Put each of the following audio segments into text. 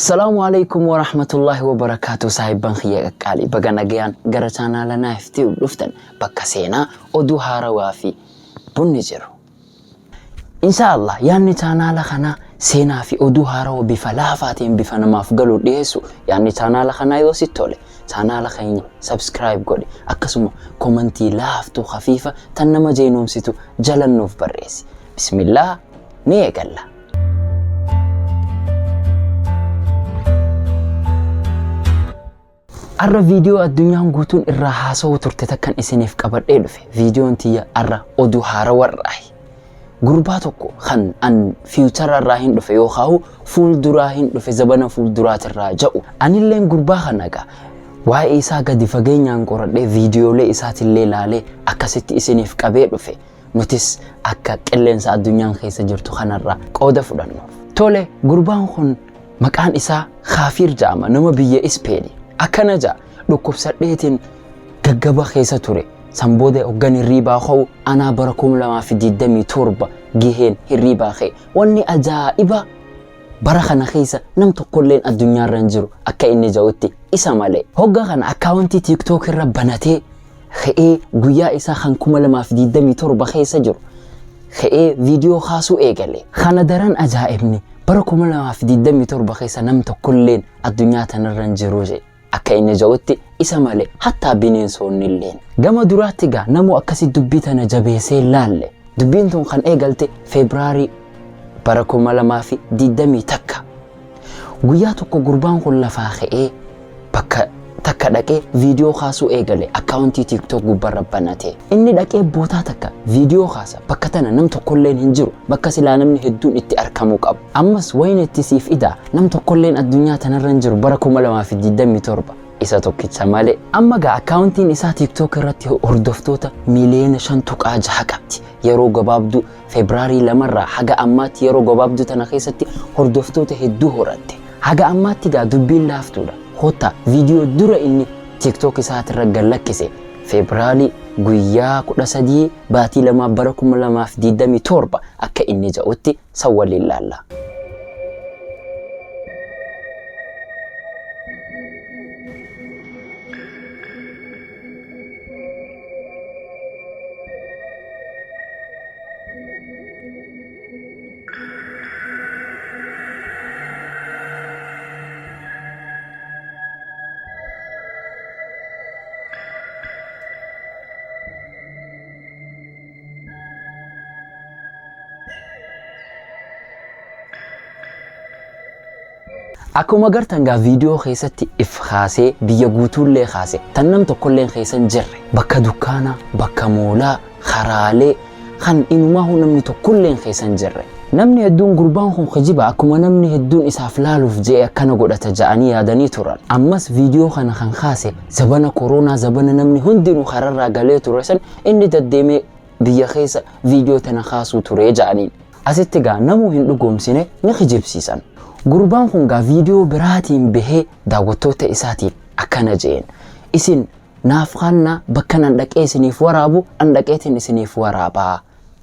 Assalamu alaikum wa rahmatullahi wa barakatuh saahiban khiyya qaali baga nagayaan gara channel naaftii dhuftan bakka seenaa oduu haarawaa fi bunni jiru. Inshallah yaanni channel kana seenaa fi oduu haarawaa bifa laafaatiin bifa namaaf galu dhiyeessu yaanni channel kana yoo si tole channel keenya subscribe godhi akkasuma commentii laaftuu khafiifa tan nama jeenomsitu jalannuuf barreessi. Bismillah ni eegalla. Arra video addunyaan guutuun irraa haasawuu turte takkan isiniif qabadhee dhufe videoon tiyya arra oduu haarawaa gurbaa tokko kan an future irraa hin dhufe yookaan fuulduraa hin dhufe zabana fuulduraatirraa ja'u anilleen gurbaa kanaga waa'ee isaa gadi fageenyaan qoradhee videolee isaatillee laalee akkasitti isiniif qabee dhufe nutis akka qilleensa addunyaan keessa jirtu kanarraa qooda fudhannuuf. Tole gurbaan kun maqaan isaa Khaafir jedhama nama biyya Ispeeni. Akkana jaa dhukkubsadheetiin gaggaba keessa ture sanbooda hoggan hirriibaa ka'u anaa bara 2027 giheen hirriibaa ka'e wanni ajaa'iba bara kana keessa nam tokkolleen addunyaarra hin jiru akka inni ja'utti isa malee hogga kana akkaawuntii TikTok irra banatee ka'ee guyyaa isaa kan 2027 keessa jiru ka'ee viidiyoo kaasuu eegale kana daran ajaa'ibni bara 2027 keessa nam tokkolleen addunyaa tanarra hin jiru jedhe. Akka inni ja'utti isa malee hatta bineensonni illeen gama duraatti gaa namu akkasi dubbii tana jabeessee laalle dubbiin tun kan eegalte Febraarii bara 2021 guyyaa tokko gurbaan kun lafaa ka'ee bakka takka dhaqee viidiyoo kaasuu eegale akkaawuntii TikTok gubbarra banatee inni dhaqee bootaa takka viidiyoo kaasa bakka tana nam tokkolleen hin jiru bakka silaa namni hedduun itti argamuu qabu ammas wayne itti siif idaa nam tokkolleen addunyaa tanarra hin jiru bara 2027 isa tokkicha malee amma gaa akkaawuntiin isaa TikTok irratti hordoftoota miiliyoona 5.6 qabdi yeroo gabaabduu Febraarii 2 haga ammaatti yeroo gabaabduu tana keessatti hordoftoota hedduu horatte haga ammaatti gaa dubbiin laaftuudha. Hota video dura inni TikTok isaatirra gallakkise Febraarii guyyaa 13 baatii 2 bara 2027 akka inni ja'utti sawwaliin laalla. Akkuma gartan gaa viidiyoo keessatti if kaasee biyya guutuullee kaase tan nam tokkolleen keessan jirre bakka dukkaana bakka moolaa karaalee kan inumaa namni tokkolleen keessan jirre namni hedduun gurbaan kun kijiba akkuma namni hedduun isaaf laaluuf jee akkana godhata ja'anii yaadanii turan ammas viidiyoo kana kan kaase zabana koronaa zabana namni hundinuu kararraa galee ture san inni daddeemee biyya keessa viidiyoo tana kaasuu ture ja'aniin asitti gaa namuu hin dhugoomsine ni kijibsiisan. Gurbaan kun gaa viidiyoo biraatiin bahee daawwattoota isaatiin akkana jeen isin naaf kanna bakka nan dhaqee isiniif waraabu an dhaqeetiin isiniif waraabaa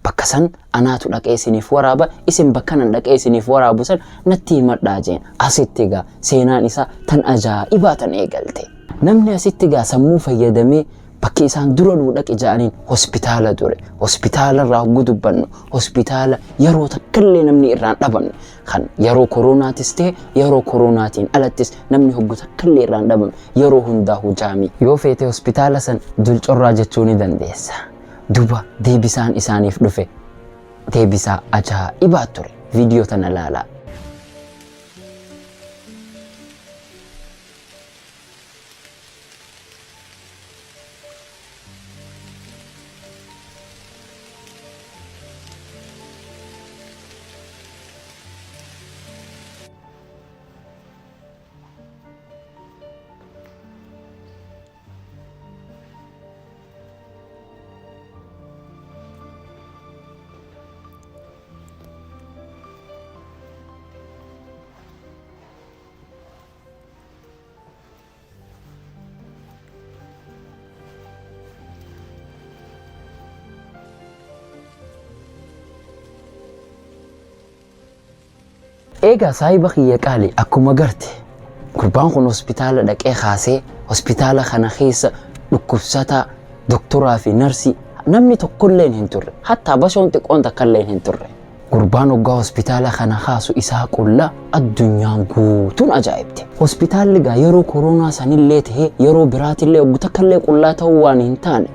bakka san anaatu dhaqee isiniif waraaba isin bakka nan dhaqee isiniif waraabu san natti himadhaa jeen asitti gaa seenaan isaa tan ajaa'ibaa tan eegalte namni asitti gaa sammuu fayyadamee bakki isaan dura nuu dhaqe ja'aniin hospitaala ture hospitaala irraa hogguu dubbannu hospitaala yeroo takkallee namni irraan dhabannu kan yeroo koronaatis ta'e yeroo koronaatiin alattis namni hogguu takkallee irraan dhabamu yeroo hundaa hujaami yoo feete hospitaala san dulcorraa jechuu ni dandeessa duba deebisaan isaaniif dhufe deebisaa ajaa'ibaa ture viidiyoo tana laalaa. Eegaa saahiba kiyya qaalii akkuma garte gurbaan kun hospitaala dhaqee kaasee hospitaala kana keessa dhukkubsataa doktoraa fi narsii namni tokkollee hin turre hatta bashoon xiqqoon takkallee hin turre. Gurbaan hoggaa hospitaala kana kaasu isaa qullaa addunyaan guutuun ajaa'ibte. Hospitaalli gaa yeroo koronaa sanillee tahee yeroo biraatillee hoggu takkallee qullaa ta'uu waan hin taane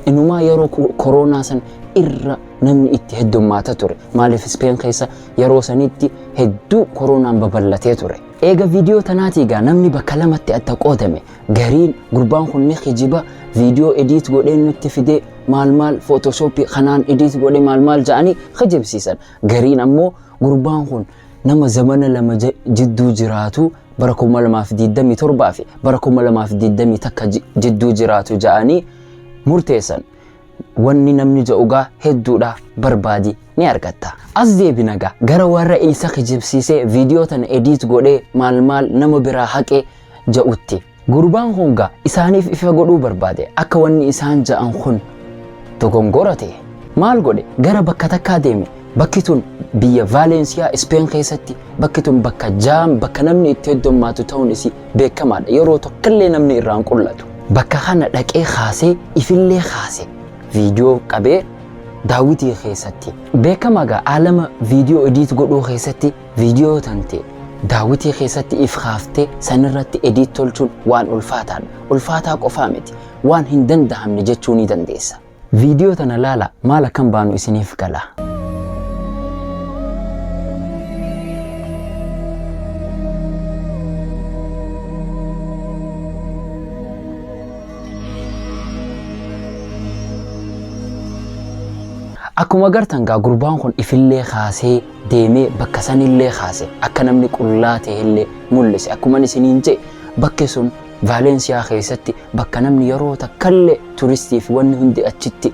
inumaa yeroo koronaa san irra namni itti heddummaata ture. Maaliif Ispeen keessa yeroo sanitti hedduu koronaan babal'atee ture. Eega viidiyoo tanaatii gaa namni bakka lamatti adda qoodame. Gariin gurbaan kun ni kijiba viidiyoo edit godhee nutti fidee maal photoshop kanaan edit godhee maal ja'anii kijibsiisan. Gariin ammoo gurbaan kun nama zamana lama jidduu jiraatu bara 2027 fi bara 2020 takka jidduu jiraatu ja'anii murteessan. Wanni namni ja'ugaa hedduudha barbaadi ni argatta. As deebina gaa gara warra isa kijibsiisee viidiyoo tana edit godhee maal nama biraa haqee ja'utti. Gurbaan kun gaa isaaniif ifa godhuu barbaade akka wanni isaan ja'an kun dogongora ta'e. Maal godhe gara bakka takkaa deeme. Bakki tun biyya Valencia Spain keessatti bakki tun bakka jaam bakka namni itti heddummaatu ta'uun isii beekamaadha. Yeroo tokkollee namni irraan qullatu. Bakka kana dhaqee kaasee ifillee kaase. Viidiyoo qabee daawwitii keessatti beekama gaa alama viidiyoo edit godhuu keessatti viidiyoo tante daawwitii keessatti if kaaftee sanirratti edit tolchuun waan ulfaataadha. Ulfaataa qofaa miti waan hin danda'amne jechuu ni dandeessa. Viidiyoo tana laala maal akkam baanu isiniif gala. Akkuma gartan gaa gurbaan kun ifillee kaasee deemee bakka sanillee kaase akka namni qullaa ta'ellee mul'ise. Akkuma isiniin jedhe bakki sun Valencia keessatti bakka namni yeroo takkallee turistiif wanni hundi achitti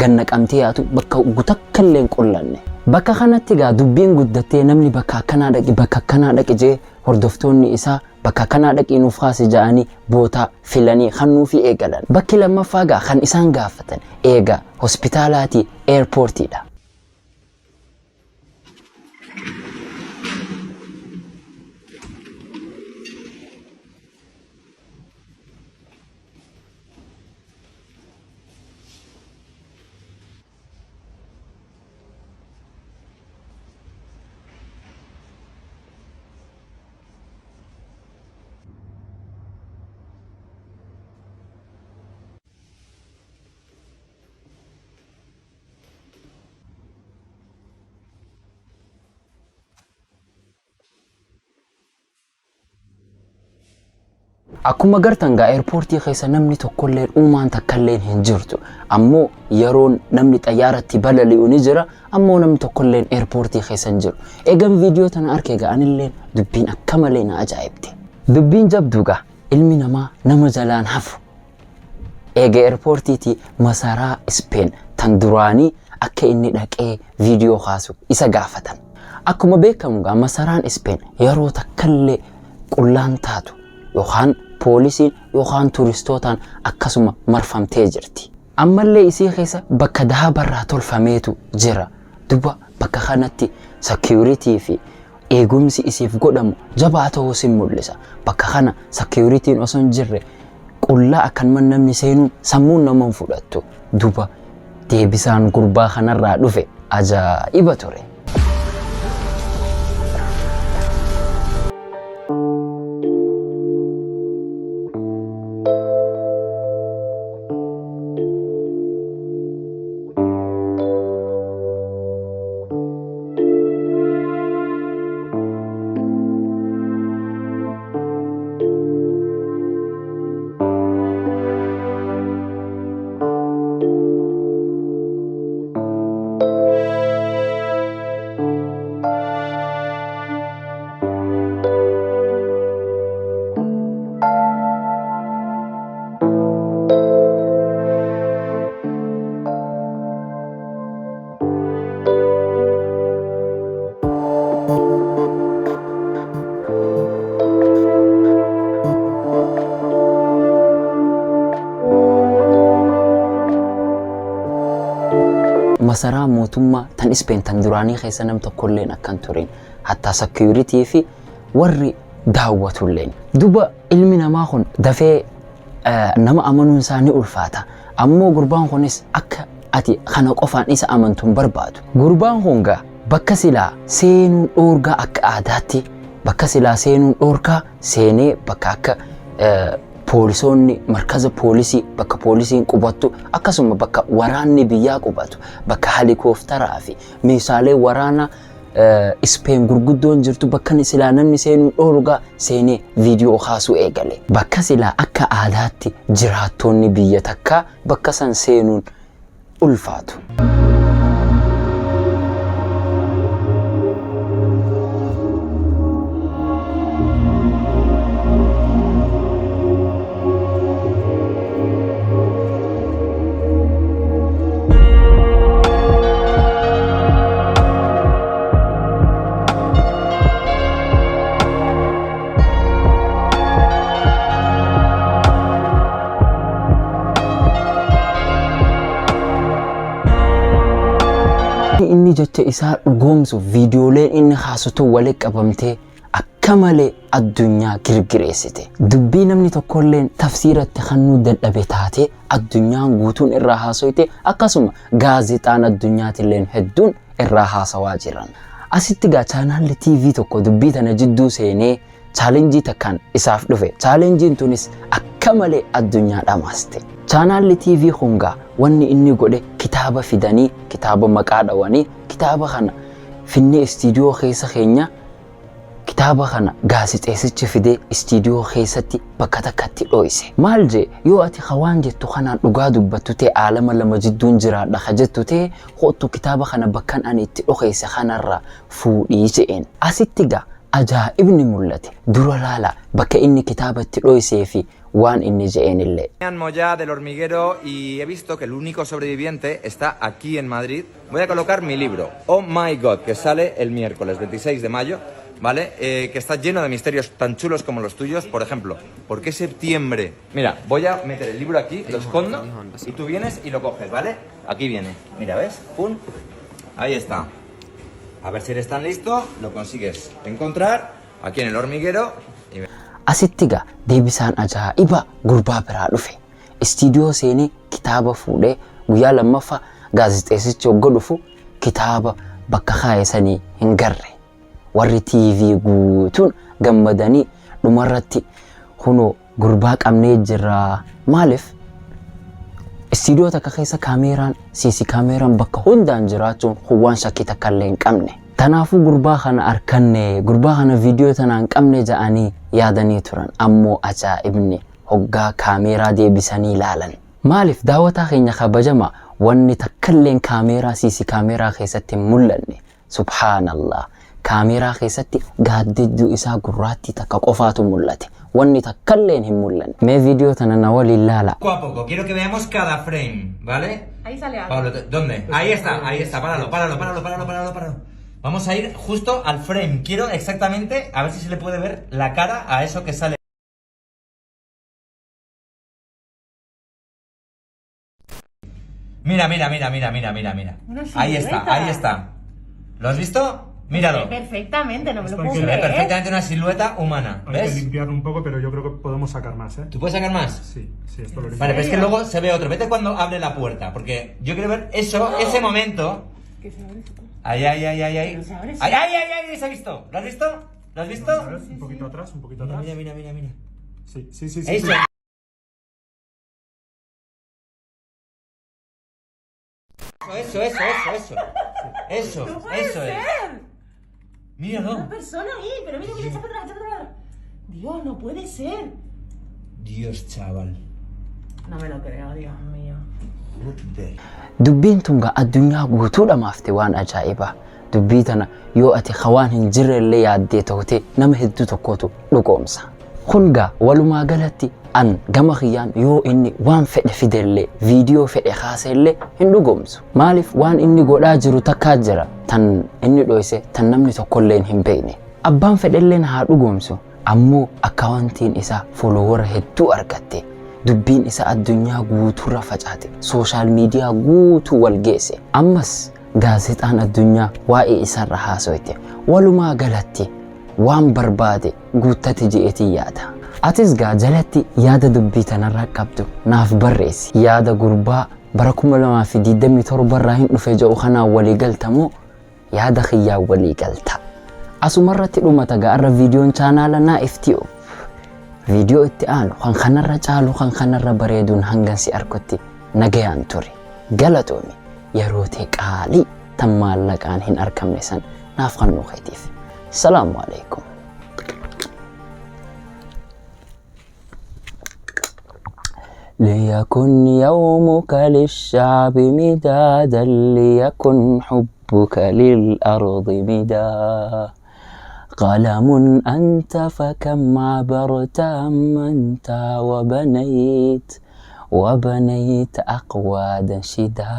gannaqamtee yaatu bakka gutakkallee hin qullanne. Bakka kanatti gaa dubbiin guddattee namni bakka akkanaa dhaqi jee hordoftoonni isaa bakka akkanaa dhaqi nuuf kaase ja'anii bootaa filanii kannuu fi eegalan. Bakki lammaffaa gaa kan isaan gaafatan eega hospitaalaatii airportiidha. Akkuma gartan gaa airportii keessa namni tokkollee uumaan takkallee hin jirtu. Ammoo yeroo namni xayyaaratti balali'u ni jira. Ammoo namni tokkollee airportii keessa hin jiru. Eegan viidiyoo tana arkee ga'anillee dubbiin akka malee na ajaa'ibte. Dubbiin jabduu gaa ilmi namaa nama jalaan hafu. Eega airportiitii masaraa Spain tan duraanii akka inni dhaqee viidiyoo kaasu isa gaafatan. Akkuma beekamu gaa masaraan Spain yeroo takkallee qullaan taatu yookaan poolisiin yookaan turistootaan akkasuma marfamtee jirti. Ammallee isii keessa bakka daabarraa tolfameetu jira. Duba bakka kanatti security fi eegumsi isiif godhamu jabaa ta'uu sin mul'isa. Bakka kana security'n osoo hin jirre qullaa akkanuma namni seenuun sammuun nama hin fudhattu. Duba deebisaan gurbaa kanarraa dhufe ajaa'iba ture. Masaraa mootummaa tan Spain tan duraanii keessa nam tokkolleen akkan turin hatta security fi warri daawwatulleen. Duba ilmi namaa kun dafee nama amanuun isaanii ulfaata. Ammoo gurbaan kunis akka ati kana qofaan isa amantuun barbaadu. Gurbaan kun gaa bakka silaa seenuun dhoorgaa akka aadaatti bakka silaa seenuun dhoorgaa seenee bakka akka poolisoonni markaza poolisii bakka poolisiin qubattu akkasuma bakka waraanni biyyaa qubatu bakka helikoophtaraa fi meeshaalee waraanaa Spain gurguddoon jirtu bakka silaa namni seenuun dhoorgaa seenee viidiyoo kaasuu eegale. Bakka silaa akka aadaatti jiraattonni biyya takkaa bakka san seenuun ulfaatu. Inni jecha isaa dhugoomsu viidiyooleen inni haasutu waliin qabamtee akka malee addunyaa girgireessite. Dubbii namni tokkolleen tafsiiratti kannuu dadhabe taate addunyaan guutuun irraa haasoyte akkasuma gaazexaan addunyaatilleen hedduun irraa haasawaa jiran. Asitti gaa chaanaalli TV tokko dubbii tana jidduu seenee chaalenjii takkaan isaaf dhufe. Chaalenjiin tunis akka malee addunyaa dhamaaste. Chaanaalli TV hungaa wanni inni godhe kitaaba fidanii kitaaba maqaa dhawanii kitaaba kana finnee istiidiyoo keessa keenya kitaaba kana gaazexeessichi fidee istiidiyoo keessatti bakka takkatti dhoyse. Maal jee yoo ati hawaan jettu kanaan dhugaa dubbattu ta'e aalama lama jidduun jiraadha ka jettu ta'e hoottu kitaaba kana bakkan ani itti dhokeesse kanarraa fuudhii je'een. Asitti gaa ajaa'ibni mul'ate dura laala bakka inni kitaaba itti dhoysee fi Juan Innije'enille. Me han mollado del hormiguero y he visto que el único sobreviviente está aquí en Madrid. Voy a colocar mi libro, Oh My God, que sale el miércoles 26 de mayo, ¿vale? Que está lleno de misterios tan chulos como los tuyos. Por ejemplo, ¿por qué septiembre? Mira, voy a meter el libro aquí, lo escondo y tú vienes y lo coges, ¿vale? Aquí viene. Mira, ¿ves? ¡Pum! Ahí está. A ver si eres tan listo, lo consigues encontrar aquí en el hormiguero. Asittiga deebisaan ajaa'iba gurbaa biraa dhufe. Istiidiyoo seenee kitaaba fuudhee guyyaa lammaffaa gaazexeessichi hogga dhufu kitaaba bakka kaayesanii hin garre. Warri TV guutuun gammadanii dhumarratti kunoo gurbaa qabnee jirra. Maaliif? Istiidiyoo takka keessa kaameeraan CC kaameeraan bakka hundaan jiraachuun waan shakkii takka illee hin qabne. Tanaafuu gurbaa kana arkanne gurbaa kana viidiyoo tanaan qabne ja'anii yaadanii turan ammoo ajaa'ibni hoggaa kaameeraa deebisanii ilaalan. Maaliif daawwataa keenya kabajama wanni takkalleen kaameeraa CC kaameeraa keessatti hin mul'anne. Subhaanallah. Kaameeraa keessatti gaaddiddu isaa gurraatti takka qofaatu mul'ate. Wanni takkalleen hin mul'anne. Mee viidiyoo tana na waliin ilaala. Poco a poco, quiero que veamos cada frame, ¿vale? Ahí sale algo. Pablo, ¿dónde? Ahí está, páralo. Vamos a ir justo al frame. Quiero exactamente, a ver si se le puede ver la cara a eso que sale. Mira. Una Ahí silueta. está. ¿Lo has visto? Míralo. Perfectamente, no me lo puedo Se ve creer. perfectamente una silueta humana. Hay que ¿Ves? limpiarlo un poco, pero yo creo que podemos sacar más, ¿eh? ¿Tú puedes sacar más? Sí, esto lo Vale, limpio. pero es que luego se ve otro. Vete cuando abre la puerta, porque yo quiero ver eso, ese momento. Que se abre su- Ahí. Pero se abre, sí. Ahí, se ha visto. ¿Lo has visto? ¿Lo has visto? A ver, un poquito atrás, un poquito atrás. Mira. Sí. Eso. Eso ¡No puede es. ser! Míralo. Una persona ahí, pero mira, echa para atrás. Dios, no puede ser. Dios, chaval. No me lo creo, Dios mío. Joder. Dubbiin tun gaa addunyaa guutuu dhamaafte waan ajaa'ibaa. Dubbii tana yoo ati hawaan hin jirrellee yaaddee ta'ute nama hedduu tokkotu dhugoomsa. Kun gaa walumaa galatti an gama kiyyaan yoo inni waan fedhe fidellee viidiyoo fedhe kaasellee hin dhugoomsu. Maaliif waan inni godhaa jiru takkaa jira tan inni dhoyse tan namni tokkolleen hin beekne. Abbaan fedhelleen haa dhugoomsu ammoo akkaawuntiin isaa folowara hedduu argatte. Dubbiin isa addunyaa guutuurra facaate sooshaal miidiyaa guutuu wal geesse. Ammas gaazexaan addunyaa waa'ee isarra haasoyte walumaa galatti waan barbaade guuttati je'etii yaada. Atis gaa jalatti yaada dubbii tanarraa qabdu naaf barreessi. Yaada gurbaa bara 2027 irraa hin dhufe jedhu kanaan walii galtamoo yaada kiyyaa walii galta. Asumarratti dhumata gaarra viidiyoon chaanaala naa ifti'u. Viidiyoo itti aanu kan kanarra caalu kan kanarra bareeduun hangan si arkutti nagayaan ture. Galatoomi yeroo ta'e qaalii tan maallaqaan hin argamne san naaf kannuu keetiif. Salaamu alaikum. ليكن يومك للشعب مدادا ليكن حبك للأرض مدا قلم أنت فكم عبرت أمنت وبنيت أقوادا شدا